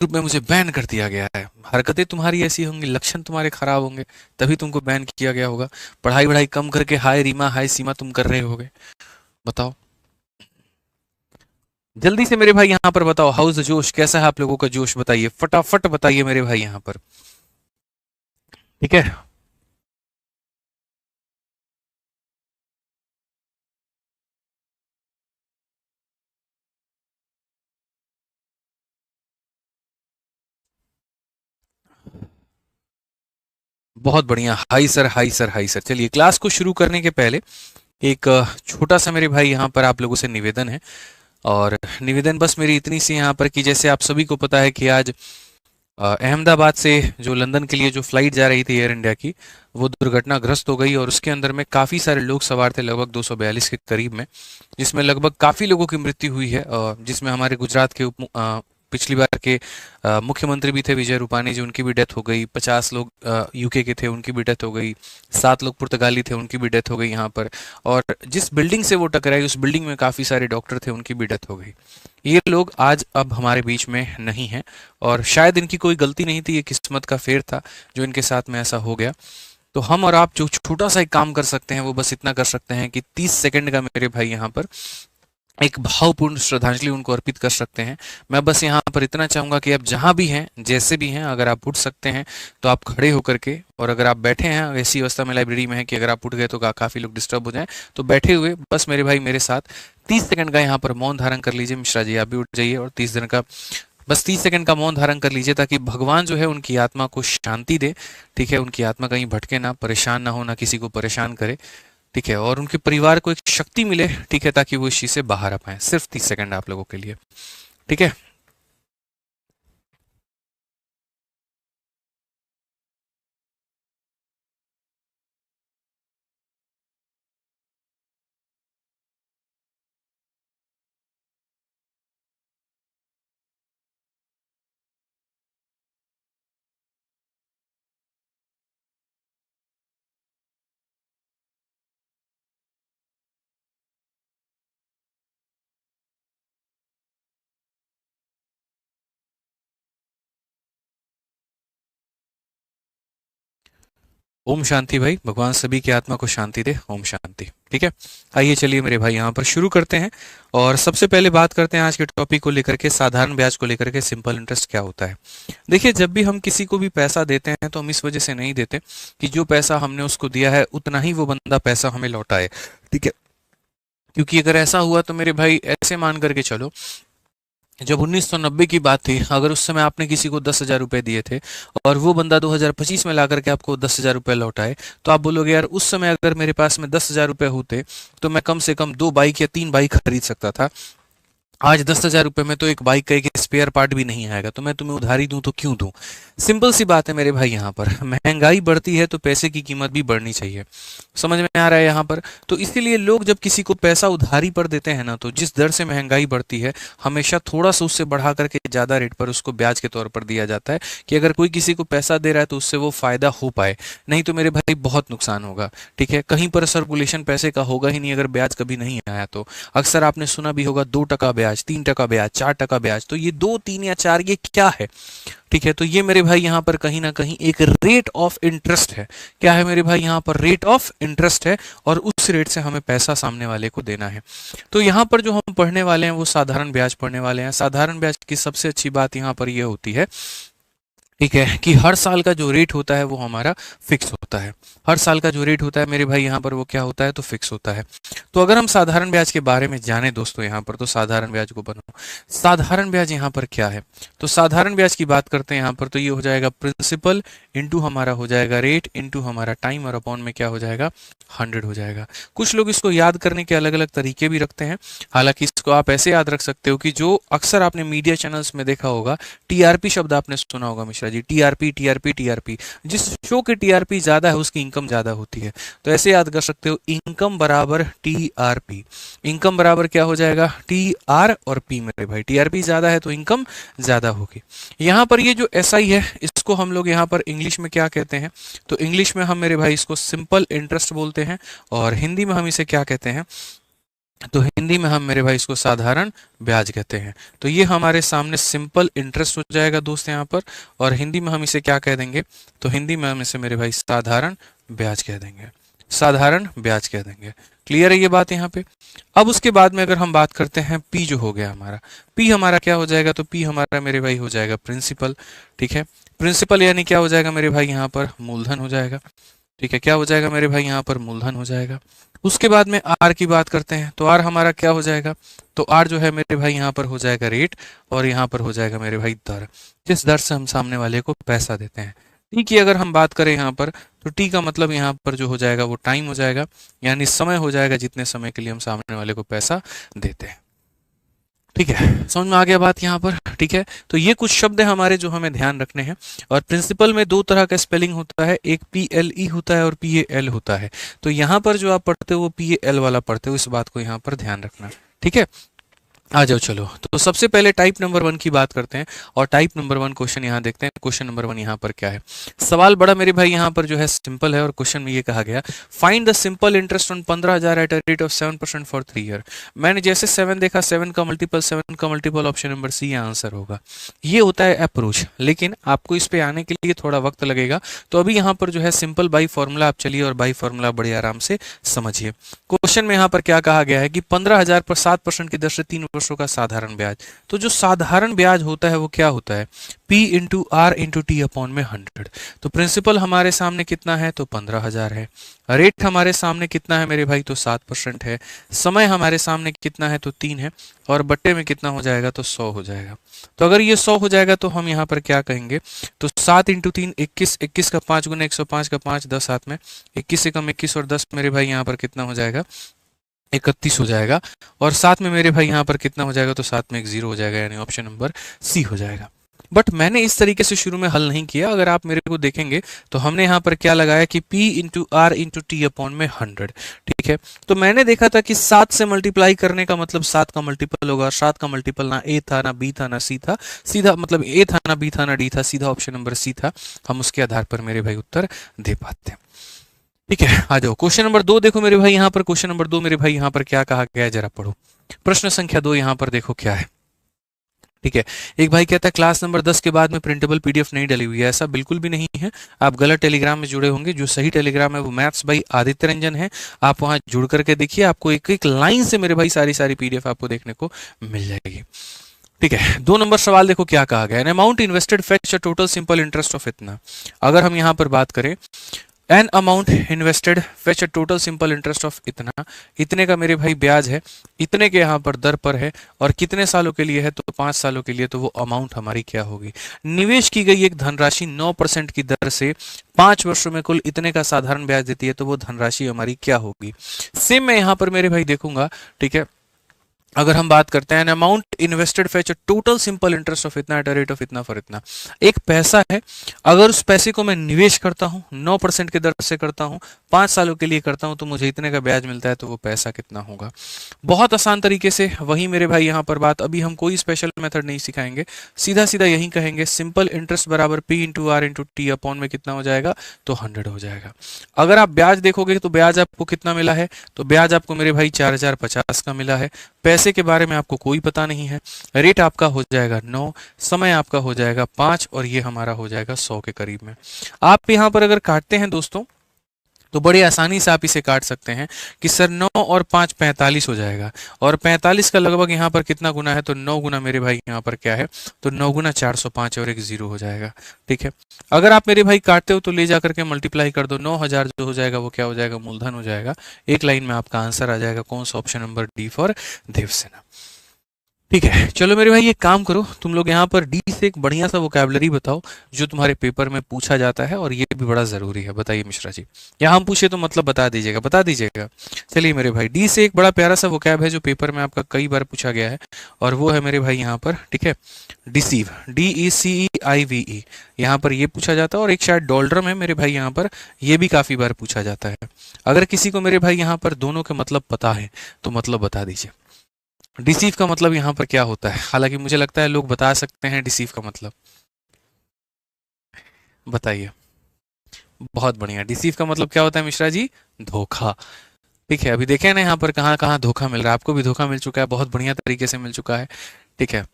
Group में मुझे ban कर दिया गया है। हरकतें तुम्हारी ऐसी होंगी, लक्षण तुम्हारे खराब होंगे, तभी तुमको बैन किया गया होगा। पढ़ाई वढ़ाई कम करके हाय रीमा हाय सीमा तुम कर रहे होगे। बताओ जल्दी से मेरे भाई यहाँ पर बताओ, हाउस द जोश, कैसा है आप लोगों का जोश, बताइए फटाफट बताइए मेरे भाई यहाँ पर। ठीक है। बहुत बढ़िया, high sir high sir high sir. चलिए क्लास को शुरू करने के पहले एक छोटा सा मेरे भाई यहाँ पर आप लोगों से निवेदन है। और निवेदन बस मेरी इतनी सी यहाँ पर कि जैसे आप सभी को पता है कि आज अहमदाबाद से जो लंदन के लिए जो फ्लाइट जा रही थी एयर इंडिया की, वो दुर्घटनाग्रस्त हो गई और उसके अंदर में काफ़ी सारे लोग सवार थे, लगभग 242 के करीब में, जिसमें लगभग काफ़ी लोगों की मृत्यु हुई है। जिसमें हमारे गुजरात के पिछली बार के मुख्यमंत्री भी थे विजय रूपानी जी, उनकी भी डेथ हो गई। 50 लोग यूके के थे, उनकी भी डेथ हो गई। 7 लोग पुर्तगाली थे, उनकी भी डेथ हो गई यहाँ पर। और जिस बिल्डिंग से वो टकराई उस बिल्डिंग में काफ़ी सारे डॉक्टर थे, उनकी भी डेथ हो गई। ये लोग आज अब हमारे बीच में नहीं हैं और शायद इनकी कोई गलती नहीं थी, ये किस्मत का फेर था जो इनके साथ में ऐसा हो गया। तो हम और आप जो छोटा सा एक काम कर सकते हैं वो बस इतना कर सकते हैं कि 30 सेकंड का मेरे भाई यहाँ पर एक भावपूर्ण श्रद्धांजलि उनको अर्पित कर सकते हैं। मैं बस यहाँ पर इतना चाहूंगा कि आप जहां भी हैं, जैसे भी हैं, अगर आप उठ सकते हैं तो आप खड़े होकर के, और अगर आप बैठे हैं, ऐसी अवस्था में लाइब्रेरी में है कि अगर आप उठ गए तो काफी लोग डिस्टर्ब हो जाएं, तो बैठे हुए बस मेरे भाई मेरे साथ 30 सेकंड का यहाँ पर मौन धारण कर लीजिए। मिश्रा जी आप भी उठ जाइए और 30 दिन का, बस 30 सेकंड का मौन धारण कर लीजिए, ताकि भगवान जो है उनकी आत्मा को शांति दे। ठीक है, उनकी आत्मा कहीं भटके ना, परेशान ना हो, ना किसी को परेशान करे। ठीक है, और उनके परिवार को एक शक्ति मिले। ठीक है, ताकि वो इस चीज से बाहर आ पाए। सिर्फ 30 सेकंड आप लोगों के लिए। ठीक है। ओम शांति भाई, भगवान सभी की आत्मा को शांति दे। ओम शांति। ठीक है। आइए चलिए मेरे भाई यहाँ पर शुरू करते हैं। और सबसे पहले बात करते हैं आज के टॉपिक को लेकर के, साधारण ब्याज को लेकर के, सिंपल इंटरेस्ट क्या होता है। देखिए, जब भी हम किसी को भी पैसा देते हैं तो हम इस वजह से नहीं देते कि जो पैसा हमने उसको दिया है उतना ही वो बंदा पैसा हमें लौटाए। ठीक है, क्योंकि अगर ऐसा हुआ तो मेरे भाई ऐसे मान करके चलो, जब 1990 की बात थी, अगर उस समय आपने किसी को 10,000 रुपए दिए थे और वो बंदा 2025 में ला करके आपको 10,000 रुपए लौटाए, तो आप बोलोगे यार उस समय अगर मेरे पास में 10,000 रुपए होते तो मैं कम से कम 2 बाइक या 3 बाइक खरीद सकता था। आज 10,000 रुपए में तो एक बाइक का एक स्पेयर पार्ट भी नहीं आएगा, तो मैं तुम्हें उधारी दूं तो क्यों दूं। सिंपल सी बात है मेरे भाई, यहाँ पर महंगाई बढ़ती है तो पैसे की कीमत भी बढ़नी चाहिए। समझ में आ रहा है यहाँ पर। तो इसीलिए लोग जब किसी को पैसा उधारी पर देते हैं ना, तो जिस दर से महंगाई बढ़ती है हमेशा थोड़ा सा उससे बढ़ा करके ज्यादा रेट पर उसको ब्याज के तौर पर दिया जाता है, कि अगर कोई किसी को पैसा दे रहा है तो उससे वो फायदा हो पाए, नहीं तो मेरे भाई बहुत नुकसान होगा। ठीक है, कहीं पर सर्कुलेशन पैसे का होगा ही नहीं अगर ब्याज कभी नहीं आया तो। अक्सर आपने सुना भी होगा 2 टका ब्याज, 3 टका ब्याज, 4 टका ब्याज, तो ये 2, 3 या 4 ये क्या है। ठीक है, तो ये मेरे भाई यहाँ पर कहीं ना कहीं एक रेट ऑफ इंटरेस्ट है। क्या है मेरे भाई, यहाँ पर रेट ऑफ इंटरेस्ट है, और उस रेट से हमें पैसा सामने वाले को देना है। तो यहाँ पर जो हम पढ़ने वाले हैं वो साधारण ब्याज पढ़ने वाले हैं। साधारण ब्याज की सबसे अच्छी बात यहाँ पर यह होती है, ठीक है, कि हर साल का जो रेट होता है वो हमारा फिक्स होता है। हर साल का जो रेट होता है मेरे भाई यहाँ पर वो क्या होता है, तो फिक्स होता है। तो अगर हम साधारण ब्याज के बारे में जाने दोस्तों यहाँ पर, तो साधारण ब्याज को बनो। साधारण ब्याज यहाँ पर क्या है, तो साधारण ब्याज की बात करते हैं यहाँ पर, तो ये हो जाएगा प्रिंसिपल इंटू हमारा हो जाएगा रेट इंटू हमारा टाइम, और अपॉन में क्या हो जाएगा, 100 हो जाएगा। कुछ लोग इसको याद करने के अलग अलग तरीके भी रखते हैं। हालांकि इसको आप ऐसे याद रख सकते हो कि जो अक्सर आपने मीडिया चैनल्स में देखा होगा, टीआरपी शब्द आपने सुना होगा Mishra ji, TRP TRP TRP, जिस शो की टीआरपी ज्यादा है उसकी इनकम ज्यादा होती है। तो ऐसे याद कर सकते हो, इनकम बराबर टीआरपी। इनकम बराबर क्या हो जाएगा, टी आर और पी। मेरे भाई टीआरपी ज्यादा है तो इनकम ज्यादा होगी। यहाँ पर ये जो एसआई है इसको हम लोग यहाँ पर इंग्लिश में क्या कहते हैं, तो इंग्लिश में हम मेरे भाई इसको सिंपल इंटरेस्ट बोलते हैं, और हिंदी में हम इसे क्या कहते हैं, तो हिंदी में हम मेरे भाई इसको साधारण ब्याज कहते हैं। तो ये हमारे सामने सिंपल इंटरेस्ट हो जाएगा दोस्त यहाँ पर, और हिंदी में हम इसे क्या कह देंगे, तो हिंदी में हम इसे मेरे भाई साधारण ब्याज कह देंगे, साधारण ब्याज कह देंगे। क्लियर है ये बात यहाँ पे। अब उसके बाद में अगर हम बात करते हैं पी जो हो गया हमारा, पी हमारा क्या हो जाएगा, तो पी हमारा मेरे भाई हो जाएगा प्रिंसिपल। ठीक है, प्रिंसिपल यानी क्या हो जाएगा मेरे भाई यहाँ पर, मूलधन हो जाएगा। ठीक है, क्या हो जाएगा मेरे भाई यहाँ पर, मूलधन हो जाएगा। उसके बाद में आर की बात करते हैं, तो आर हमारा क्या हो जाएगा, तो आर जो है मेरे भाई यहाँ पर हो जाएगा रेट, और यहाँ पर हो जाएगा मेरे भाई दर, जिस दर से हम सामने वाले को पैसा देते हैं। टी की अगर हम बात करें यहाँ पर, तो टी का मतलब यहाँ पर जो हो जाएगा वो टाइम हो जाएगा, यानी समय हो जाएगा, जितने समय के लिए हम सामने वाले को पैसा देते हैं। ठीक है, समझ में आ गया बात यहाँ पर। ठीक है, तो ये कुछ शब्द हैं हमारे जो हमें ध्यान रखने हैं। और प्रिंसिपल में दो तरह का स्पेलिंग होता है, एक PLE होता है और PAL होता है। तो यहाँ पर जो आप पढ़ते हो वो PAL वाला पढ़ते हो, इस बात को यहाँ पर ध्यान रखना। ठीक है, आ जाओ चलो। तो सबसे पहले टाइप नंबर 1 की बात करते हैं, और टाइप नंबर 1 क्वेश्चन यहाँ देखते हैं। क्वेश्चन नंबर 1 यहाँ पर क्या है, सवाल बड़ा मेरे भाई यहाँ पर जो है सिंपल है, और क्वेश्चन में ये कहा गया, find the simple interest on 15,000 at a rate of 7% for 3 year. मैंने जैसे 7 देखा, 7 का multiple option number C answer होगा। ये होता है अप्रोच, लेकिन आपको इस पे आने के लिए थोड़ा वक्त लगेगा। तो अभी यहाँ पर जो है सिंपल बाई फॉर्मूला आप चलिए, और बाई फॉर्मूला बड़े आराम से समझिए। क्वेश्चन में यहाँ पर क्या कहा गया है कि 15,000 पर 7% की दर से 3 वर्षों का साधारण ब्याज। तो जो साधारण ब्याज होता है वो क्या होता है, P into R into T upon में 100। तो प्रिंसिपल हमारे सामने कितना है, तो 15,000 है। रेट हमारे सामने कितना है मेरे भाई, तो 7% है। समय हमारे सामने कितना है, तो 3 है। और बट्टे में कितना हो जाएगा, तो 100 हो जाएगा। तो अगर ये 100 हो जाएगा तो हम यहाँ पर क्या कहेंगे, तो 7 इंटू 3 21, 21 का 5 गुना 105 का 5, 10 हाथ में 21 से कम 21 और 10 मेरे भाई यहाँ पर कितना हो जाएगा, 31 हो जाएगा। और साथ में मेरे भाई यहाँ पर कितना हो जाएगा, तो साथ में एक जीरो हो जाएगा, यानी ऑप्शन नंबर सी हो जाएगा। बट मैंने इस तरीके से शुरू में हल नहीं किया, अगर आप मेरे को देखेंगे तो हमने यहाँ पर क्या लगाया कि P into R into T upon में 100। ठीक है, तो मैंने देखा था कि 7 से मल्टीप्लाई करने का मतलब 7 का मल्टीपल होगा। 7 का मल्टीपल ना ए था, ना बी था, ना सी था, सीधा मतलब ए था, ना बी था, ना डी था, सीधा ऑप्शन नंबर सी था। हम उसके आधार पर मेरे भाई उत्तर दे पाते हैं। ठीक है, आ जाओ क्वेश्चन नंबर 2 देखो मेरे भाई यहाँ पर। क्वेश्चन नंबर 2 मेरे भाई यहाँ पर क्या कहा गया है, जरा पढ़ो। प्रश्न संख्या 2 यहाँ पर देखो क्या है। ठीक है, एक भाई कहता है क्लास नंबर 10 के बाद में प्रिंटेबल पीडीएफ नहीं डली हुई है। ऐसा बिल्कुल भी नहीं है, आप गलत टेलीग्राम में जुड़े होंगे। जो सही टेलीग्राम है वो मैथ्स भाई आदित्य रंजन है, आप वहां जुड़ करके देखिए, आपको एक एक लाइन से मेरे भाई सारी सारी पीडीएफ आपको देखने को मिल जाएगी। ठीक है, 2 नंबर सवाल देखो क्या कहा गया है, an amount invested fetch a total simple interest of इतना। अगर हम यहाँ पर बात करें, an amount invested fetch a total simple interest of इतना, इतने का मेरे भाई ब्याज है, इतने के यहाँ पर दर पर है, और कितने सालों के लिए है, तो 5 सालों के लिए। तो वो अमाउंट हमारी क्या होगी, निवेश की गई एक धनराशि 9% की दर से 5 वर्षों में कुल इतने का साधारण ब्याज देती है, तो वो धनराशि हमारी क्या होगी। सेम मैं यहाँ पर मेरे भाई देखूंगा। ठीक है, अगर हम बात करते हैं amount invested fetch total simple interest of इतना एट अ रेट ऑफ इतना फॉर इतना, एक पैसा है, अगर उस पैसे को मैं निवेश करता हूं 9% की दर से करता हूं, 5 सालों के लिए करता हूं, तो मुझे इतने का ब्याज मिलता है, तो वो पैसा कितना होगा। बहुत आसान तरीके से वही मेरे भाई यहाँ पर बात, अभी हम कोई स्पेशल मेथड नहीं सिखाएंगे, सीधा सीधा यही कहेंगे, सिंपल इंटरेस्ट बराबर P into R into T upon में कितना हो जाएगा, तो 100 हो जाएगा। अगर आप ब्याज देखोगे तो ब्याज आपको कितना मिला है, तो ब्याज आपको मेरे भाई 4,050 का मिला है। पैसे के बारे में आपको कोई पता नहीं है। रेट आपका हो जाएगा 9, समय आपका हो जाएगा 5, और ये हमारा हो जाएगा 100 के करीब में। आप यहाँ पर अगर काटते हैं दोस्तों, तो बड़ी आसानी से आप इसे काट सकते हैं कि सर 9 और 5 45 हो जाएगा, और 45 का लगभग यहाँ पर कितना गुना है, तो 9 गुना मेरे भाई यहाँ पर क्या है, तो 9 गुना 405, और एक जीरो हो जाएगा। ठीक है, अगर आप मेरे भाई काटते हो तो ले जाकर के मल्टीप्लाई कर दो, 9,000 जो हो जाएगा वो क्या हो जाएगा, मूलधन हो जाएगा। एक लाइन में आपका आंसर आ जाएगा, कौन सा, option number D for Devsena. ठीक है, चलो मेरे भाई एक काम करो, तुम लोग यहाँ पर डी से एक बढ़िया सा वोकैबुलरी बताओ जो तुम्हारे पेपर में पूछा जाता है, और ये भी बड़ा जरूरी है। बताइए मिश्रा जी, या हम पूछे तो मतलब बता दीजिएगा, बता दीजिएगा। चलिए मेरे भाई, डी से एक बड़ा प्यारा सा वोकैब है जो पेपर में आपका कई बार पूछा गया है, और वो है मेरे भाई यहाँ पर, ठीक है, डिसीव, DECEIVE, यहाँ पर ये पूछा जाता है। और एक शायद डोल्ड्रम है मेरे भाई यहाँ पर, ये भी काफी बार पूछा जाता है। अगर किसी को मेरे भाई यहाँ पर दोनों के मतलब पता है तो मतलब बता दीजिए। डिसीव का मतलब यहाँ पर क्या होता है, हालांकि मुझे लगता है लोग बता सकते हैं डिसीव का मतलब, बताइए। बहुत बढ़िया, डिसीव का मतलब क्या होता है मिश्रा जी, धोखा। ठीक है, अभी देखें ना यहाँ पर कहाँ कहाँ धोखा मिल रहा है, आपको भी धोखा मिल चुका है, बहुत बढ़िया तरीके से मिल चुका है। ठीक है,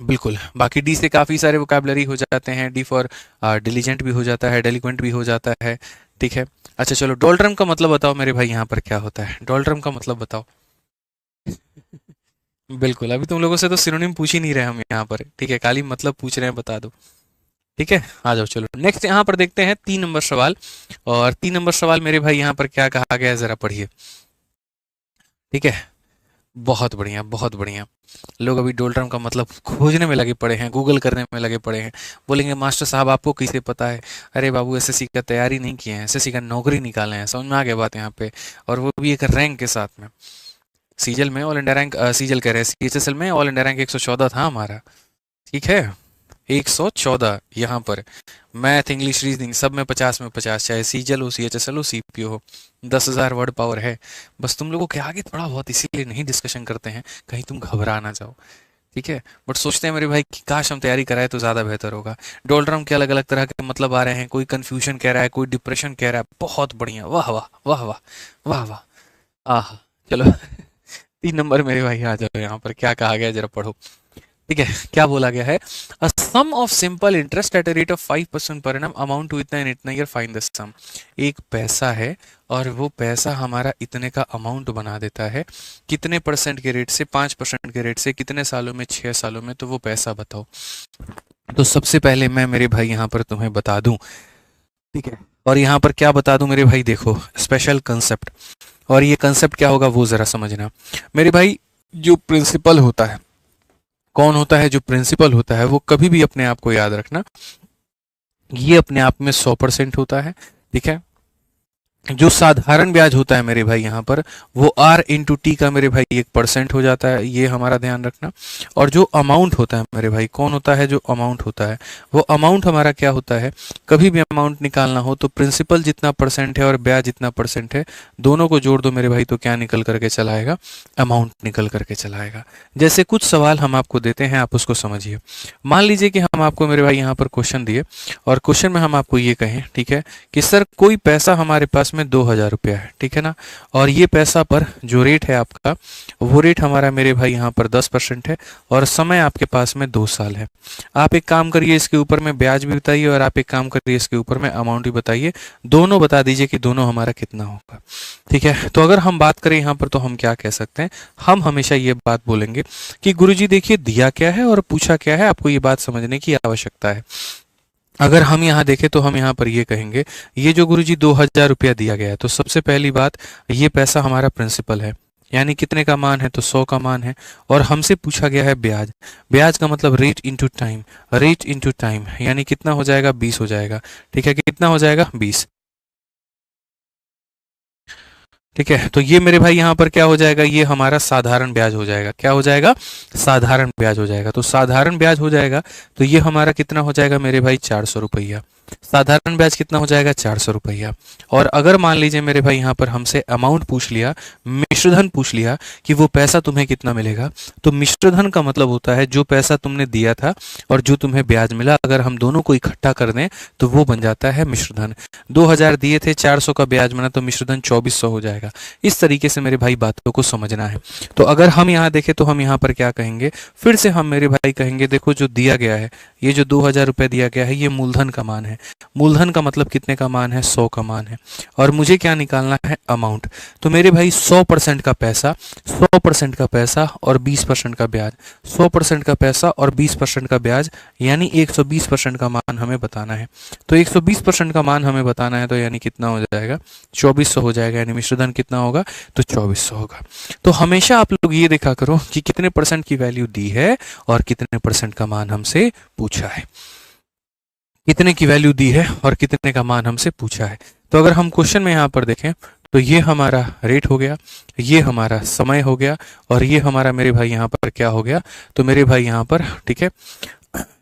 बिल्कुल। बाकी डी से काफ़ी सारे वोकैबुलरी हो जाते हैं, डी फॉर डिलीजेंट भी हो जाता है, डेलिक्वेंट भी हो जाता है। ठीक है, अच्छा चलो, डोल्ड्रम का मतलब बताओ मेरे भाई यहाँ पर क्या होता है, डोल्ड्रम का मतलब बताओ। बिल्कुल, अभी तुम लोगों से तो सिनोनिम पूछ ही नहीं रहे हम यहाँ पर, ठीक है, खाली मतलब पूछ रहे हैं, बता दो। ठीक है, आ जाओ चलो नेक्स्ट यहाँ पर देखते हैं 3 नंबर सवाल। और 3 नंबर सवाल मेरे भाई यहाँ पर क्या कहा गया है, जरा पढ़िए। ठीक है, बहुत बढ़िया बहुत बढ़िया। लोग अभी डोल्ट्रम का मतलब खोजने में लगे पड़े हैं, गूगल करने में लगे पड़े हैं। बोलेंगे मास्टर साहब आपको कैसे पता है? अरे बाबू, एसएससी का तैयारी नहीं किए हैं, एसएससी का नौकरी निकाले हैं, समझ में आ गया बात यहाँ पे। और वो भी एक रैंक के साथ में। सीजल में ऑल इंडिया रैंक, सीजल कह रहे हैं, सीएचएसएल में ऑल इंडिया रैंक 114 था हमारा। ठीक है, 114 यहाँ पर। मैथ, इंग्लिश, रीजनिंग सब में 50 में 50, चाहे सीजल हो, सीएचएसएल हो, सीपीओ हो। 10,000 वर्ड पावर है। बस तुम लोगों के आगे थोड़ा बहुत इसीलिए नहीं डिस्कशन करते हैं, कहीं तुम घबरा ना जाओ। ठीक है, बट सोचते हैं मेरे भाई कि काश हम तैयारी कराए तो ज़्यादा बेहतर होगा। डोल्ड्रम के अलग अलग तरह के मतलब आ रहे हैं, कोई कन्फ्यूजन कह रहा है, कोई डिप्रेशन कह रहा है, बहुत बढ़िया, वाह वाह वाह वाह वाह वाह। आह, चलो 3 नंबर मेरे भाई आ जाओ, यहाँ पर क्या कहा गया है, जरा पढ़ो। ठीक है, क्या बोला गया है? A sum of simple interest at a rate of 5% per annum amount to इतना एंड इतना ईयर, फाइंड द सम। एक पैसा है और वो पैसा हमारा इतने का अमाउंट बना देता है, कितने परसेंट के रेट से? 5% के रेट से, कितने सालों में? 6 सालों में। तो वो पैसा बताओ। तो सबसे पहले मैं मेरे भाई यहाँ पर तुम्हें बता दूं। ठीक है, और यहाँ पर क्या बता दूं मेरे भाई, देखो स्पेशल कंसेप्ट। और ये कंसेप्ट क्या होगा वो जरा समझना मेरे भाई। जो प्रिंसिपल होता है, कौन होता है? जो प्रिंसिपल होता है वो कभी भी अपने आप को याद रखना, ये अपने आप में 100% होता है। ठीक है, जो साधारण ब्याज होता है मेरे भाई यहाँ पर, वो R इंटू टी का मेरे भाई 1% हो जाता है, ये हमारा ध्यान रखना। और जो अमाउंट होता है मेरे भाई, कौन होता है? जो अमाउंट होता है, वो अमाउंट हमारा क्या होता है? कभी भी अमाउंट निकालना हो तो प्रिंसिपल जितना परसेंट है और ब्याज जितना परसेंट है, दोनों को जोड़ दो मेरे भाई, तो क्या निकल करके चलाएगा? अमाउंट निकल करके चलाएगा। जैसे कुछ सवाल हम आपको देते हैं, आप उसको समझिए। मान लीजिए कि हम आपको मेरे भाई यहाँ पर क्वेश्चन दिए, और क्वेश्चन में हम आपको ये कहें, ठीक है, कि सर कोई पैसा हमारे पास में 2,000 रुपया है, ठीक है ना, और ये पैसा पर जो रेट है आपका, वो रेट हमारा मेरे भाई यहाँ पर 10% है, और समय आपके पास में 2 साल है। आप एक काम करिए, इसके ऊपर में ब्याज भी बताइए, और आप एक काम करिए, इसके ऊपर में अमाउंट भी बताइए। दोनों बता दीजिए कि दोनों हमारा कितना होगा। ठीक है, तो अगर हम बात करें यहाँ पर, तो हम क्या कह सकते हैं? हम हमेशा ये बात बोलेंगे कि गुरुजी देखिए दिया क्या है और पूछा क्या है, आपको ये बात समझने की आवश्यकता है। अगर हम यहाँ देखें तो हम यहाँ पर ये कहेंगे, ये जो गुरुजी 2,000 रुपया दिया गया है, तो सबसे पहली बात, ये पैसा हमारा प्रिंसिपल है, यानी कितने का मान है? तो 100 का मान है। और हमसे पूछा गया है ब्याज। ब्याज का मतलब rate into time, rate into time, यानी कितना हो जाएगा? 20 हो जाएगा। ठीक है, कितना हो जाएगा? 20। ठीक है, तो ये मेरे भाई यहाँ पर क्या हो जाएगा? ये हमारा साधारण ब्याज हो जाएगा। क्या हो जाएगा? साधारण ब्याज हो जाएगा। तो साधारण ब्याज हो जाएगा, तो ये हमारा कितना हो जाएगा मेरे भाई? 400 रुपया। साधारण ब्याज कितना हो जाएगा? 400 रुपया। और अगर मान लीजिए मेरे भाई यहाँ पर हमसे अमाउंट पूछ लिया, मिश्रधन पूछ लिया, कि वो पैसा तुम्हें कितना मिलेगा, तो मिश्रधन का मतलब होता है जो पैसा तुमने दिया था और जो तुम्हें ब्याज मिला, अगर हम दोनों को इकट्ठा कर दें तो वो बन जाता है मिश्रधन। 2,000 दिए थे, 400 का ब्याज बना, तो मिश्रधन 2,400 हो जाएगा। इस तरीके से मेरे भाई बातों को समझना है। तो अगर हम यहाँ देखें तो हम यहाँ पर क्या कहेंगे? फिर से हम मेरे भाई कहेंगे, देखो जो दिया गया है, ये जो 2,000 रुपये दिया गया है, ये मूलधन का मान है। मूलधन का मतलब कितने का मान है? 100 का मान है। और मुझे क्या निकालना है? अमाउंट। तो मेरे भाई 100% का पैसा, 100% का पैसा और 20% का ब्याज, 100% का पैसा और 20% का ब्याज, यानी 120% का मान हमें बताना है। तो 120% का मान हमें बताना है, तो यानी कितना हो जाएगा? 2,400 हो जाएगा। यानी मिश्रधन कितना होगा? तो 2,400 होगा। तो हमेशा आप लोग ये देखा करो कि कितने परसेंट की वैल्यू दी है और कितने परसेंट का मान हमसे पूछा है। कितने की वैल्यू दी है और कितने का मान हमसे पूछा है। तो अगर हम क्वेश्चन में यहाँ पर देखें, तो ये हमारा रेट हो गया, ये हमारा समय हो गया, और ये हमारा मेरे भाई यहाँ पर क्या हो गया? तो मेरे भाई यहाँ पर, ठीक है,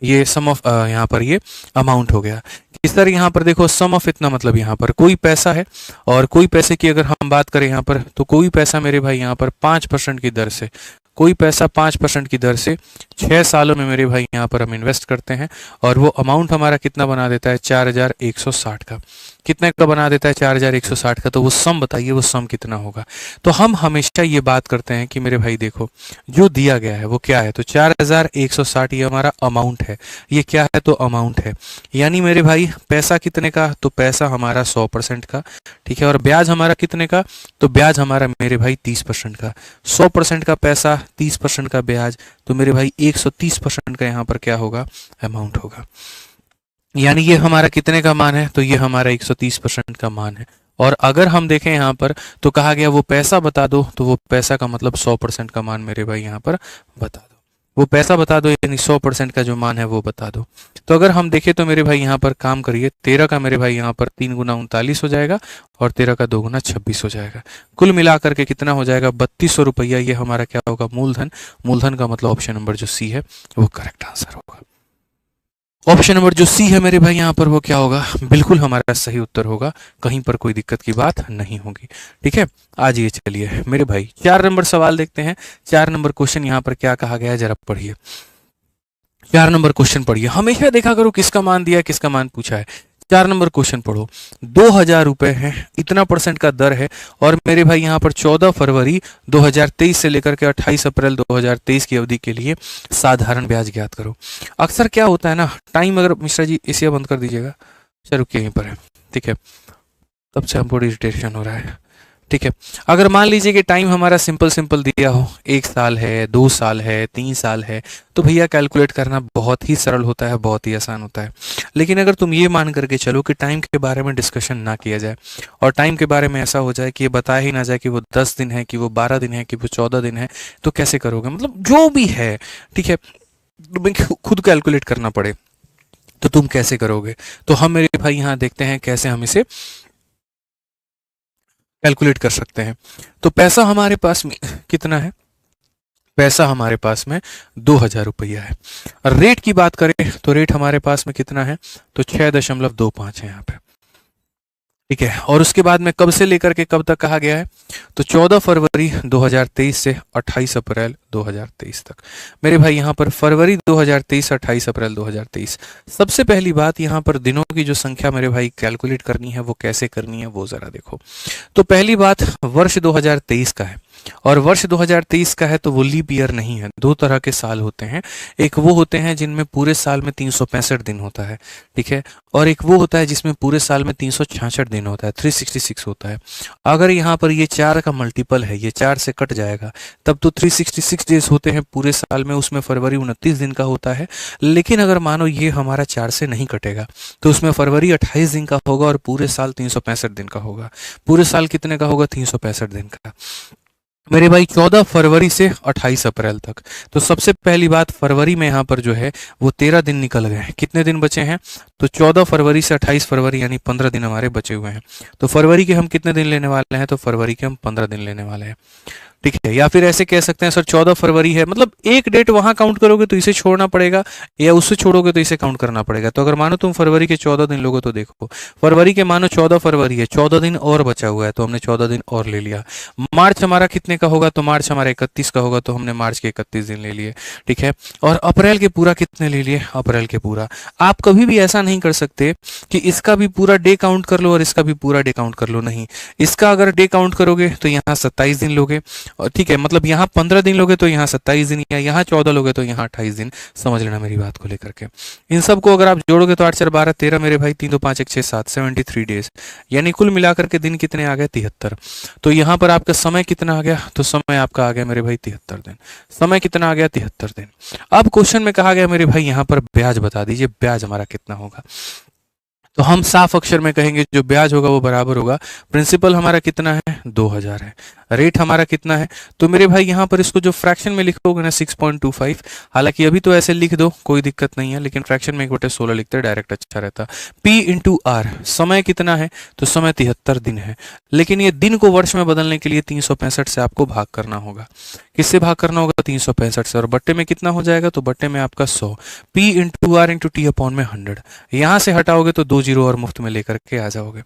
ये सम ऑफ, यहाँ पर ये अमाउंट हो गया। इस तरह यहाँ पर देखो, सम ऑफ इतना मतलब यहाँ पर कोई पैसा है, और कोई पैसे की अगर हम बात करें यहाँ पर, तो कोई पैसा मेरे भाई यहाँ पर 5% की दर से, कोई पैसा 5% की दर से 6 सालों में मेरे भाई यहाँ पर हम इन्वेस्ट करते हैं, और वो अमाउंट हमारा कितना बना देता है? 4,160 का। कितने का बना देता है 4160 का, तो वो सम बताइए, वो सम कितना होगा। तो हम हमेशा ये बात करते हैं कि मेरे भाई देखो जो दिया गया है वो क्या है, तो 4160 ये हमारा अमाउंट है, ये क्या है तो अमाउंट है। यानी मेरे भाई पैसा कितने का, तो पैसा हमारा 100% का, ठीक है। और ब्याज हमारा कितने का, तो ब्याज हमारा मेरे भाई 30% का। 100% का पैसा, 30% का ब्याज, तो मेरे भाई 130% का यहाँ पर क्या होगा, अमाउंट होगा। यानी ये हमारा कितने का मान है, तो ये हमारा 130% का मान है। और अगर हम देखें यहाँ पर तो कहा गया वो पैसा बता दो, तो वो पैसा का मतलब 100% का मान मेरे भाई यहाँ पर बता दो, वो पैसा बता दो, यानी 100% का जो मान है वो बता दो। तो अगर हम देखें तो मेरे भाई यहाँ पर काम करिए, 13 का मेरे भाई यहाँ पर 3 गुना 39 हो जाएगा, और 13 का 2 गुना 26 हो जाएगा। कुल मिलाकर के कितना हो जाएगा, 3200 रुपया। ये हमारा क्या होगा, मूलधन। मूलधन का मतलब ऑप्शन नंबर जो सी है वो करेक्ट आंसर होगा। ऑप्शन नंबर जो सी है मेरे भाई यहाँ पर वो क्या होगा, बिल्कुल हमारा सही उत्तर होगा, कहीं पर कोई दिक्कत की बात नहीं होगी। ठीक है, आज ये चलिए मेरे भाई 4 नंबर सवाल देखते हैं। 4 नंबर क्वेश्चन यहाँ पर क्या कहा गया है, जरा पढ़िए। 4 नंबर क्वेश्चन पढ़िए, हमेशा देखा करो किसका मान दिया है, किसका मान पूछा है। 4 नंबर क्वेश्चन पढ़ो। 2000 रुपए है, इतना परसेंट का दर है, और मेरे भाई यहाँ पर 14 फरवरी 2023 से लेकर के 28 अप्रैल 2023 की अवधि के लिए साधारण ब्याज ज्ञात करो। अक्सर क्या होता है ना, टाइम, अगर मिश्रा जी इसे बंद कर दीजिएगा, चलो रुकिए यहीं पर है, ठीक है, तब से हमको इरिटेशन हो रहा है। ठीक है, अगर मान लीजिए कि टाइम हमारा सिंपल सिंपल दिया हो, 1 साल है, 2 साल है, 3 साल है, तो भैया कैलकुलेट करना बहुत ही सरल होता है, बहुत ही आसान होता है। लेकिन अगर तुम ये मान करके चलो कि टाइम के बारे में डिस्कशन ना किया जाए, और टाइम के बारे में ऐसा हो जाए कि ये बताया ही ना जाए कि वो 10 दिन है, कि वो 12 दिन है, कि वो 14 दिन है, तो कैसे करोगे, मतलब जो भी है, ठीक है, तुम्हें खुद कैलकुलेट करना पड़े तो तुम कैसे करोगे। तो हम मेरे भाई यहाँ देखते हैं कैसे हम इसे कैलकुलेट कर सकते हैं। तो पैसा हमारे पास में कितना है, पैसा हमारे पास में 2000 रुपया है। रेट की बात करें तो रेट हमारे पास में कितना है, तो 6.25 है यहाँ पे, ठीक है। और उसके बाद में कब से लेकर के कब तक कहा गया है, तो 14 फरवरी 2023 से 28 अप्रैल 2023 तक। मेरे भाई यहाँ पर फरवरी 2023 28 अप्रैल 2023। सबसे पहली बात यहाँ पर दिनों की जो संख्या मेरे भाई कैलकुलेट करनी है, वो कैसे करनी है वो जरा देखो। तो पहली बात, वर्ष 2023 का है, और वर्ष 2023 का है तो वो लीप ईयर नहीं है। दो तरह के साल होते हैं, एक वो होते हैं जिनमें पूरे साल में 365 दिन होता है, ठीक है, और एक वो होता है जिसमें पूरे साल में 366 दिन होता है, 366 होता है। अगर यहाँ पर ये 4 का मल्टीपल है, ये 4 से कट जाएगा, तब तो 366 डेज होते हैं पूरे साल में, उसमें फरवरी 29 दिन का होता है। लेकिन अगर मानो ये हमारा 4 से नहीं कटेगा, तो उसमें फरवरी 28 दिन का होगा, और पूरे साल 365 दिन का होगा। पूरे साल कितने का होगा, 365 दिन का। मेरे भाई 14 फरवरी से 28 अप्रैल तक। तो सबसे पहली बात, फरवरी में यहाँ पर जो है वो 13 दिन निकल गए हैं, कितने दिन बचे हैं, तो 14 फरवरी से 28 फरवरी, यानी 15 दिन हमारे बचे हुए हैं। तो फरवरी के हम कितने दिन लेने वाले हैं, तो फरवरी के हम 15 दिन लेने वाले हैं, ठीक है। या फिर ऐसे कह सकते हैं सर 14 फरवरी है, मतलब एक डेट वहां काउंट करोगे तो इसे छोड़ना पड़ेगा, या उससे छोड़ोगे तो इसे काउंट करना पड़ेगा। तो अगर मानो तुम फरवरी के 14 दिन लोगे, तो देखो फरवरी के मानो 14 फरवरी है, 14 दिन और बचा हुआ है, तो हमने 14 दिन और ले लिया। मार्च हमारा कितने का होगा, तो मार्च हमारा 31 का होगा, तो हमने मार्च के 31 दिन ले लिए, ठीक है। और अप्रैल के पूरा कितने ले लिए, अप्रैल के पूरा। आप कभी भी ऐसा नहीं कर सकते कि इसका भी पूरा डे काउंट कर लो और इसका भी पूरा डे काउंट कर लो, नहीं। इसका अगर डे काउंट करोगे तो यहाँ 27 दिन लोगे, ठीक है, मतलब यहाँ 15 दिन लोगे तो यहाँ 27 दिन, या यहाँ 14 लोगे तो यहाँ 28 दिन। समझ लेना मेरी बात को लेकर के। इन सबको अगर आप जोड़ोगे तो 8 4 12 13 मेरे भाई, 3 2 5 1 6 7, 73 डेज, यानी कुल मिलाकर के दिन कितने आ गए, 73। तो यहाँ पर आपका समय कितना आ गया, तो समय आपका आ गया मेरे भाई 73 दिन। समय कितना आ गया, 73 दिन। अब क्वेश्चन में कहा गया मेरे भाई यहाँ पर ब्याज बता दीजिए, ब्याज हमारा कितना होगा। तो हम साफ अक्षर में कहेंगे जो ब्याज होगा वो बराबर होगा, प्रिंसिपल हमारा कितना है, 2000 है, रेट हमारा कितना है, तो मेरे भाई यहाँ पर इसको जो फ्रैक्शन में लिखोगे ना 6.25, हालांकि अभी तो ऐसे लिख दो कोई दिक्कत नहीं है, लेकिन फ्रैक्शन में 1/16 लिखते हैं, डायरेक्ट अच्छा रहता। P इंटू आर, समय कितना है, तो समय 73 दिन है, लेकिन ये दिन को वर्ष में बदलने के लिए 365 से आपको भाग करना होगा। किससे भाग करना होगा, 365 से, और बट्टे में कितना हो जाएगा, तो बट्टे में आपका 100। P into R into T upon में 100, यहाँ से हटाओगे तो 2 जीरो और मुफ्त में लेकर के आ जाओगे।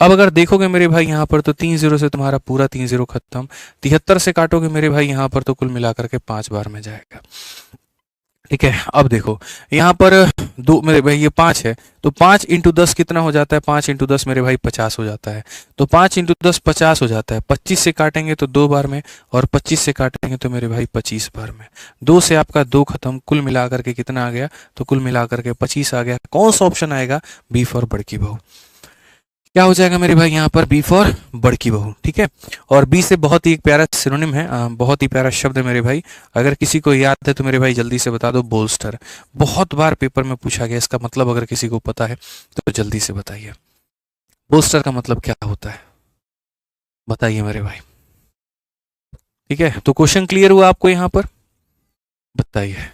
अब अगर देखोगे मेरे भाई यहाँ पर तो 3 जीरो से तुम्हारा पूरा 3 जीरो खत्म, 73 से काटोगे मेरे भाई यहाँ पर तो कुल मिलाकर के 5 बार में जाएगा। ठीक है, अब देखो यहाँ पर दो मेरे भाई ये 5 है, तो 5 × 10 कितना हो जाता है? 5 × 10 मेरे भाई 50 हो जाता है। तो 5 × 10 50 हो जाता है। 25 से काटेंगे तो 2 बार में, और 25 से काटेंगे तो मेरे भाई 25 बार में। 2 से आपका 2 खत्म, कुल मिला करके कितना आ गया? तो कुल मिला करके 25 आ गया। कौन सा ऑप्शन आएगा? बी फॉर बड़की बहू। क्या हो जाएगा मेरे भाई यहाँ पर? बी फॉर बड़की बहू। ठीक है, और बी से बहुत ही एक प्यारा सिनोनिम है, बहुत ही प्यारा शब्द है मेरे भाई। अगर किसी को याद है तो मेरे भाई जल्दी से बता दो, बोल्स्टर। बहुत बार पेपर में पूछा गया, इसका मतलब अगर किसी को पता है तो जल्दी से बताइए, बोल्स्टर का मतलब क्या होता है? बताइए मेरे भाई। ठीक है, तो क्वेश्चन क्लियर हुआ आपको यहाँ पर? बताइए।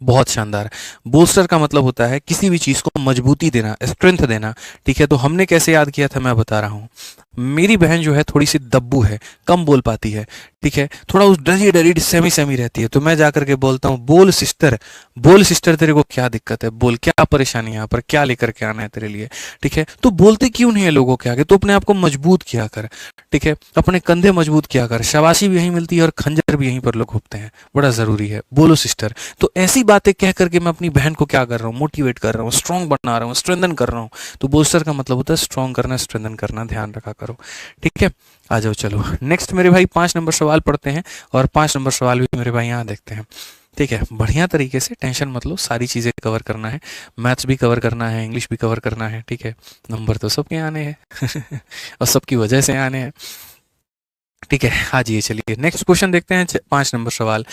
बहुत शानदार। बूस्टर का मतलब होता है किसी भी चीज को मजबूती देना, स्ट्रेंथ देना। ठीक है, तो हमने कैसे याद किया था मैं बता रहा हूँ। मेरी बहन जो है थोड़ी सी दब्बू है, कम बोल पाती है। ठीक है, थोड़ा उस डरी डरी सेमी सेमी रहती है, तो मैं जाकर के बोलता हूँ, बोल सिस्टर, बोल सिस्टर, तेरे को क्या दिक्कत है? बोल, क्या परेशानी है यहाँ पर? क्या लेकर के आना है तेरे लिए? ठीक है, तो बोलते क्यों नहीं है लोगों के आगे? तो अपने आप को मजबूत किया कर। ठीक है, अपने कंधे मजबूत किया कर। शाबाशी भी यहीं मिलती है और खंजर भी यहीं पर लोग घोंपते हैं। बड़ा जरूरी है, बोलो सिस्टर। तो ऐसी बातें कह करके मैं अपनी बहन को क्या कर रहा हूँ? मोटिवेट कर रहा हूँ, स्ट्रांग बना रहा हूँ, स्ट्रेंथन कर रहा हूँ। तो बोस्टर का मतलब होता है स्ट्रांग करना, स्ट्रेंथन करना, ध्यान रखा करो। ठीक है, आ जाओ चलो नेक्स्ट मेरे भाई 5 नंबर सवाल पढ़ते हैं, और 5 नंबर सवाल भी मेरे भाई यहाँ देखते हैं। ठीक है, बढ़िया तरीके से, टेंशन मत लो, सारी चीज़ें कवर करना है। मैथ्स भी कवर करना है, इंग्लिश भी कवर करना है। ठीक है, नंबर तो सबके आने हैं और सबकी वजह से आने हैं। ठीक है, हाँ जी, चलिए नेक्स्ट क्वेश्चन देखते हैं। 5 नंबर सवाल।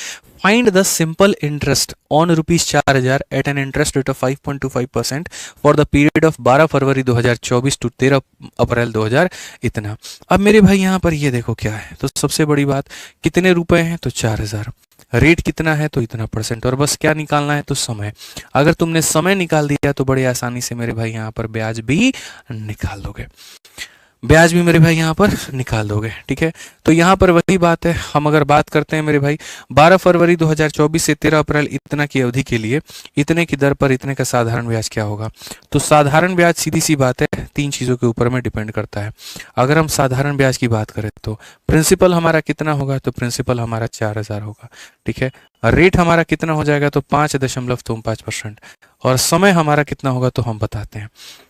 Find the simple interest on ₹4,000 at an interest rate of 5.25% for the period of 12 February 2024 to 13 April 2000 इतना। अब मेरे भाई यहाँ पर ये देखो क्या है, तो सबसे बड़ी बात, कितने रुपए हैं? तो 4,000। रेट कितना है? तो इतना परसेंट, और बस क्या निकालना है? तो समय। अगर तुमने समय निकाल दिया तो बड़े आसानी से मेरे भाई यहाँ पर ब्याज भी निकाल दोगे, ब्याज भी मेरे भाई यहाँ पर निकाल दोगे। ठीक है, तो यहाँ पर वही बात है, हम अगर बात करते हैं मेरे भाई 12 फरवरी 2024 से 13 अप्रैल इतना की अवधि के लिए इतने की दर पर इतने का साधारण ब्याज क्या होगा? तो साधारण ब्याज सीधी सी बात है, 3 चीज़ों के ऊपर में डिपेंड करता है। अगर हम साधारण ब्याज की बात करें तो प्रिंसिपल हमारा कितना होगा? तो प्रिंसिपल हमारा 4,000 होगा। ठीक है, रेट हमारा कितना हो जाएगा? तो 5.25%। और समय हमारा कितना होगा? तो हम बताते हैं।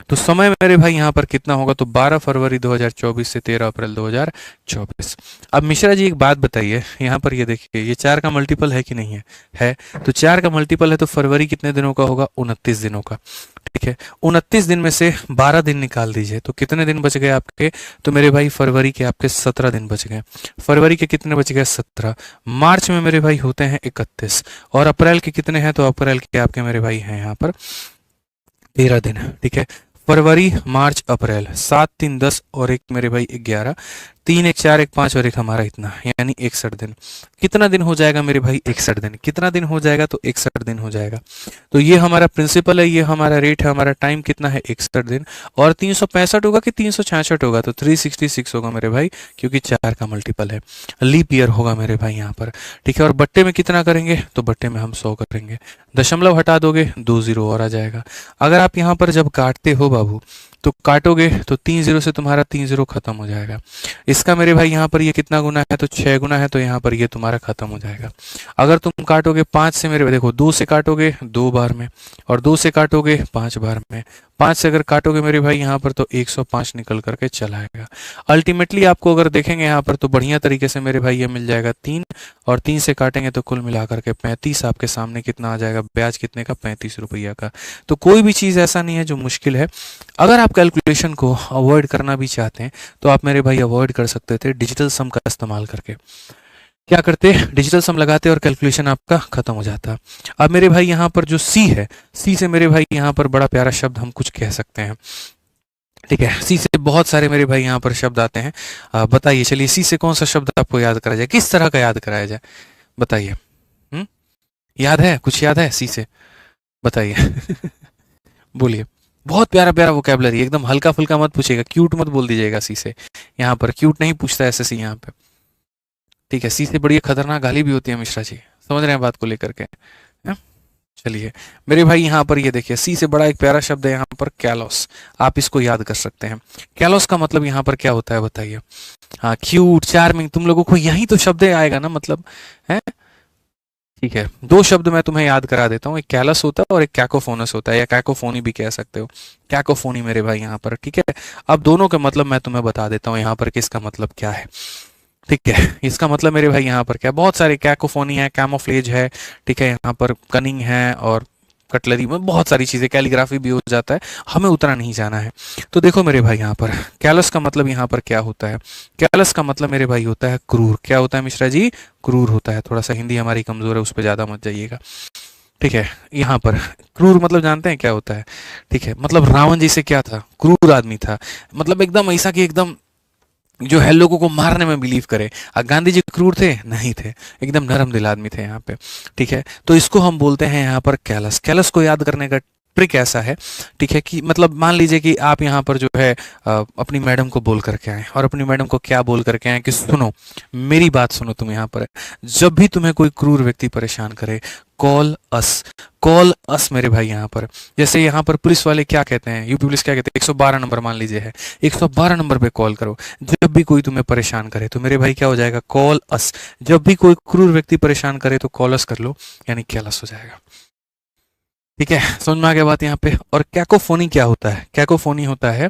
तो समय मेरे भाई यहाँ पर कितना होगा? तो 12 फरवरी 2024 से 13 अप्रैल 2024। अब मिश्रा जी एक बात बताइए, यहाँ पर ये देखिए, ये 4 का मल्टीपल है कि नहीं है? है। तो 4 का मल्टीपल है, तो फरवरी कितने दिनों का होगा? 29 दिनों का। ठीक है, 29 दिन में से 12 दिन निकाल दीजिए, तो कितने दिन बच गए आपके? तो मेरे भाई फरवरी के आपके 17 दिन बच गए। फरवरी के कितने बच गए? 17। मार्च में मेरे भाई होते हैं 31, और अप्रैल के कितने हैं? तो अप्रैल के आपके मेरे भाई हैं यहाँ पर 13 दिन। ठीक है, फरवरी, मार्च, अप्रैल, 7 3 10 और एक मेरे भाई 11, 3 1 4 1 5 और एक हमारा इतना, यानी 61 दिन। कितना दिन हो जाएगा मेरे भाई? 61 दिन। कितना दिन हो जाएगा? तो 61 दिन हो जाएगा। तो ये हमारा प्रिंसिपल है, ये हमारा रेट है, हमारा टाइम कितना है? 61 दिन। और 365 होगा कि 366 होगा? तो 366 होगा मेरे भाई, क्योंकि 4 का मल्टीपल है। लीप ईयर होगा मेरे भाई यहाँ पर। ठीक है, और बट्टे में कितना करेंगे? तो बट्टे में हम 100 करेंगे। दशमलव हटा दोगे, 2 जीरो और आ जाएगा। अगर आप यहाँ पर जब काटते हो बाबू, तो काटोगे तो 3 जीरो से तुम्हारा 3 जीरो खत्म हो जाएगा। इसका मेरे भाई यहाँ पर ये कितना गुना है? तो 6 गुना है, तो यहाँ पर ये तुम्हारा खत्म हो जाएगा। अगर तुम काटोगे 5 से, मेरे देखो 2 से काटोगे 2 बार में, और 2 से काटोगे 5 बार में, 5 से अगर काटोगे मेरे भाई यहाँ पर तो 105 निकल करके चला आएगा। अल्टीमेटली आपको अगर देखेंगे यहाँ पर तो बढ़िया तरीके से मेरे भाई ये मिल जाएगा 3, और 3 से काटेंगे तो कुल मिला करके 35 आपके सामने कितना आ जाएगा? ब्याज कितने का? 35 रुपया का। तो कोई भी चीज़ ऐसा नहीं है जो मुश्किल है। अगर आप कैलकुलेशन को अवॉइड करना भी चाहते हैं तो आप मेरे भाई अवॉइड कर सकते थे डिजिटल सम का इस्तेमाल करके। क्या करते? डिजिटल सम लगाते और कैलकुलेशन आपका खत्म हो जाता। अब मेरे भाई यहाँ पर जो सी है, सी से मेरे भाई यहाँ पर बड़ा प्यारा शब्द हम कुछ कह सकते हैं। ठीक है, सी से बहुत सारे मेरे भाई यहाँ पर शब्द आते हैं। बताइए, चलिए सी से कौन सा शब्द आपको याद कराया जाए? किस तरह का याद कराया जाए? बताइए। याद है? कुछ याद है सी से? बताइए बोलिए। बहुत प्यारा प्यारा वोकैबलरी, एकदम हल्का फुल्का मत पूछेगा, क्यूट मत बोल दीजिएगा सी से। यहाँ पर क्यूट नहीं पूछता ऐसे सी यहाँ पे। ठीक है, सी से बड़ी खतरनाक गाली भी होती है मिश्रा जी, समझ रहे हैं बात को लेकर के? हैं? चलिए मेरे भाई यहाँ पर ये देखिए, सी से बड़ा एक प्यारा शब्द है यहाँ पर, कैलोस। आप इसको याद कर सकते हैं। कैलोस का मतलब यहाँ पर क्या होता है बताइए? हाँ, क्यूट, चार्मिंग, तुम लोगों को यही तो शब्द आएगा ना, मतलब है। ठीक है, दो शब्द मैं तुम्हें याद करा देता हूँ, एक कैलस होता है और एक कैकोफोनस होता है, या कैकोफोनी भी कह सकते हो। कैकोफोनी मेरे भाई यहाँ पर, ठीक है। अब दोनों के मतलब मैं तुम्हें बता देता हूँ यहाँ पर कि इसका मतलब क्या है। ठीक है, इसका मतलब मेरे भाई यहाँ पर क्या, बहुत सारे कैकोफोनी है, कैमोफ्लेज है, ठीक है, यहाँ पर कनिंग है, और कटलरी में बहुत सारी चीज़ें, कैलीग्राफी भी हो जाता है, हमें उतना नहीं जाना है। तो देखो मेरे भाई यहाँ पर कैलस का मतलब यहाँ पर क्या होता है। कैलस का मतलब मेरे भाई होता है क्रूर। क्या होता है मिश्रा जी? क्रूर होता है। थोड़ा सा हिंदी हमारी कमज़ोर है, उस पर ज़्यादा मत जाइएगा। ठीक है, यहाँ पर क्रूर मतलब जानते हैं क्या होता है? ठीक है, मतलब रावण जी से क्या था, क्रूर आदमी था, मतलब एकदम ऐसा कि एकदम जो है लोगों को मारने में बिलीव करे। गांधी जी क्रूर थे? नहीं थे, एकदम नरम दिल आदमी थे यहाँ पे। ठीक है, तो इसको हम बोलते हैं यहाँ पर कैलस। कैलस को याद करने का ट्रिक ऐसा है, ठीक है, कि मतलब मान लीजिए कि आप यहाँ पर जो है अपनी मैडम को बोल करके आए, और अपनी मैडम को क्या बोल करके आए कि सुनो, मेरी बात सुनो, तुम यहाँ पर जब भी तुम्हें कोई क्रूर व्यक्ति परेशान करे, कॉल अस। कॉल अस मेरे भाई यहाँ पर। जैसे यहाँ पर पुलिस वाले क्या कहते हैं, यूपी पुलिस क्या कहते हैं, 112 नंबर मान लीजिए है, 112 नंबर पे कॉल करो जब भी कोई तुम्हें परेशान करे। तो मेरे भाई क्या हो जाएगा, कॉल अस। जब भी कोई क्रूर व्यक्ति परेशान करे तो कॉल अस कर लो, यानी कैलस हो जाएगा। ठीक है, समझ में आ गया बात यहाँ पे। और कैकोफोनी क्या होता है? कैकोफोनी होता है,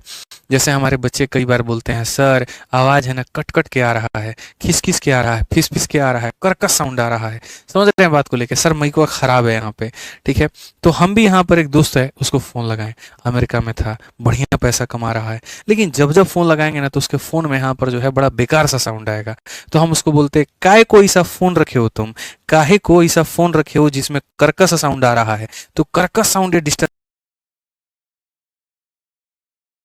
जैसे हमारे बच्चे कई बार बोलते हैं, सर आवाज है ना कट कट के आ रहा है, खिस खिस के आ रहा है, फिस फिस के आ रहा है, कर्कश साउंड आ रहा है। समझ रहे हैं बात को लेके? सर माइक खराब है यहाँ पे। ठीक है, तो हम भी यहाँ पर एक दोस्त है, उसको फोन लगाएं, अमेरिका में था, बढ़िया पैसा कमा रहा है, लेकिन जब जब फोन लगाएंगे ना तो उसके फोन में यहाँ पर जो है बड़ा बेकार सा साउंड आएगा। तो हम उसको बोलते, काय कोई सा फोन रखे हो तुम, काहे को ऐसा फोन रखे हो जिसमें कर्कश साउंड आ रहा है? तो कर्कश साउंड या डिस्टर्ब